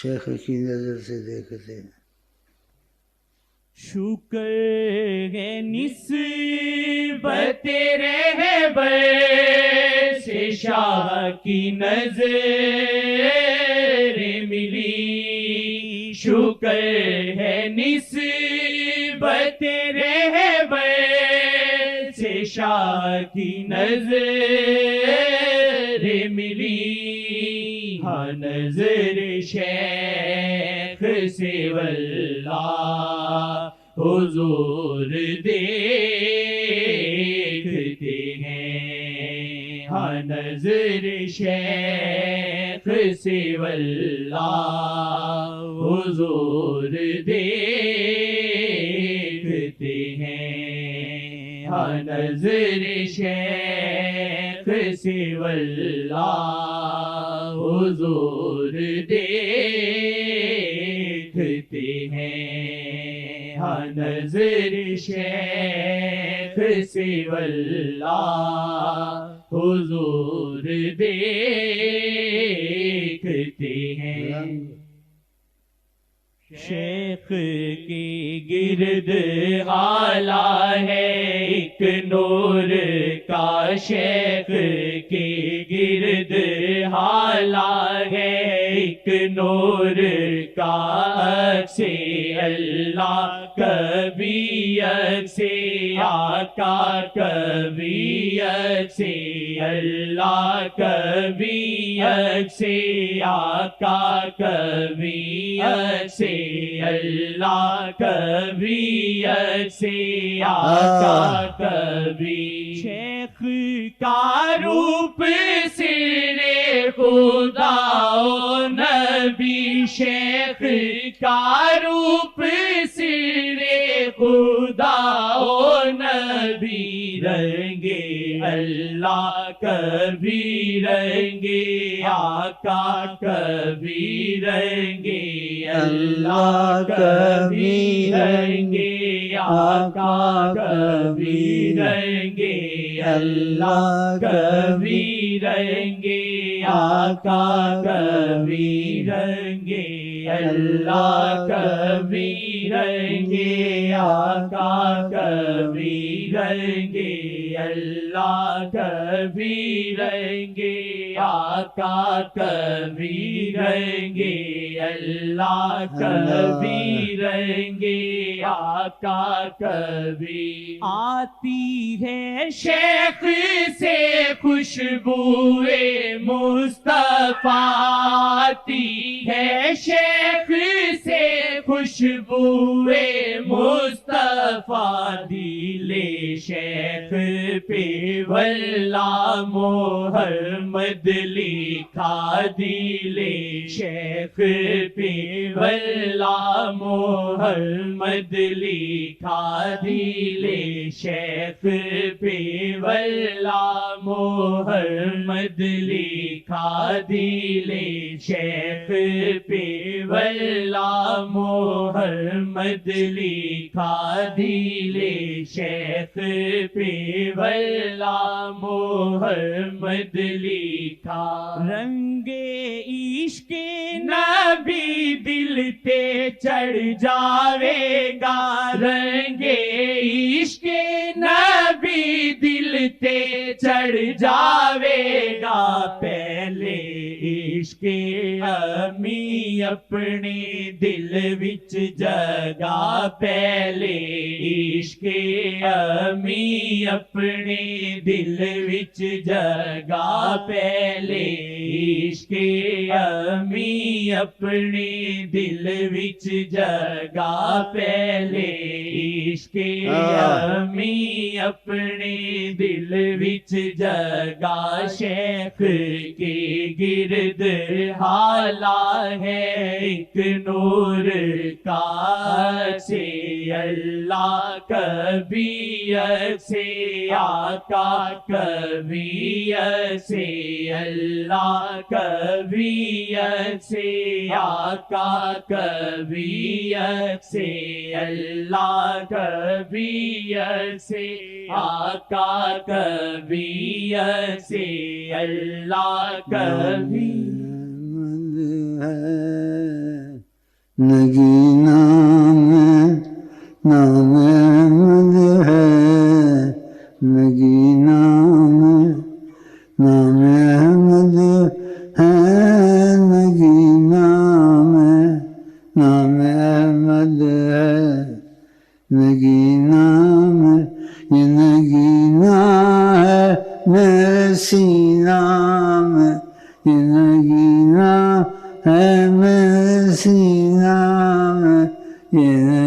شیخ کی نظر سے دیکھتے ہیں۔ شکر ہے نسبت رہبر سے شاہ کی نظر ملی، شکر ہے نسبت رہبر سے شاہ کی نظر ملی، ہاں نظر شیخ سے واللہ حضور دیکھتے ہیں، ہاں نظر شیخ سے واللہ حضور دیکھتے ہیں، ہاں نظر شیخ سے واللہ حضور دیکھتے ہیں، ہاں نظر شیخ سے واللہ حضور دیکھتے ہیں۔ شیخ کے گرد حالہ ہے ایک نور کا، شیخ کے گرد حالہ ہے ایک نور کا، عکس اللہ کبھی عکس آقا کبھی عکس اللہ کبھی عکس آقا کبھی عکس اللہ کبھی عکس آقا کبھی، شیخ کا روپ سر خدا و نبی، شیخ کا روپ سر خدا و نبی، رنگ اللہ کبھی رنگ آقا کبھی رنگ اللہ کبھی رنگ آقا کبھی رنگ اللہ کبھی رنگ آقا کبھی رنگ اللہ کبھی رنگ آقا کبھی رنگ اللہ کبھی رنگ آقا کبھی رنگ اللہ کبھی رنگ آقا کبھی، آتی ہے شیخ سے خوشبوئے مصطفیٰ، آتی ہے شیخ سے خوشبوئے مصطفیٰ، دل شیخ پہ واللہ محمد لکھا، دل شیخ پہ واللہ محمد لکھا، دل شیخ پہ واللہ محمد لکھا، دل شیخ پہ واللہ محمد لکھا، دل شیخ پہ واللہ محمد لکھا، رنگ عشق نبی دل تے چڑھ جاوے گا، رنگ عشق نبی دل تے چڑھ جاوے گا، پہلے عشق امی اپنے دل وچ جگا، پہلے عشق امی اپنے دل وچ جگا، پہلے عشق امی اپنے دل وچ جگا، پہلے عشق امی اپنے دل وچ جگا، شیخ کے گرد حالہ ہے ایک نور کا، عکس اللہ کبھی عکس آقا کبھی عکس اللہ کبھی عکس آقا کبھی عکس اللہ کبھی عکس آقا کبھی عکس اللہ کبھی نگینا میں نام احمد ہے، نگینا میں نام احمد ہے، نگینا میں نام احمد ہے، نگینا میں یہ نگینا ہے میرے سینہ میں، یہ نگینا ہے میرے سینہ میں، یہ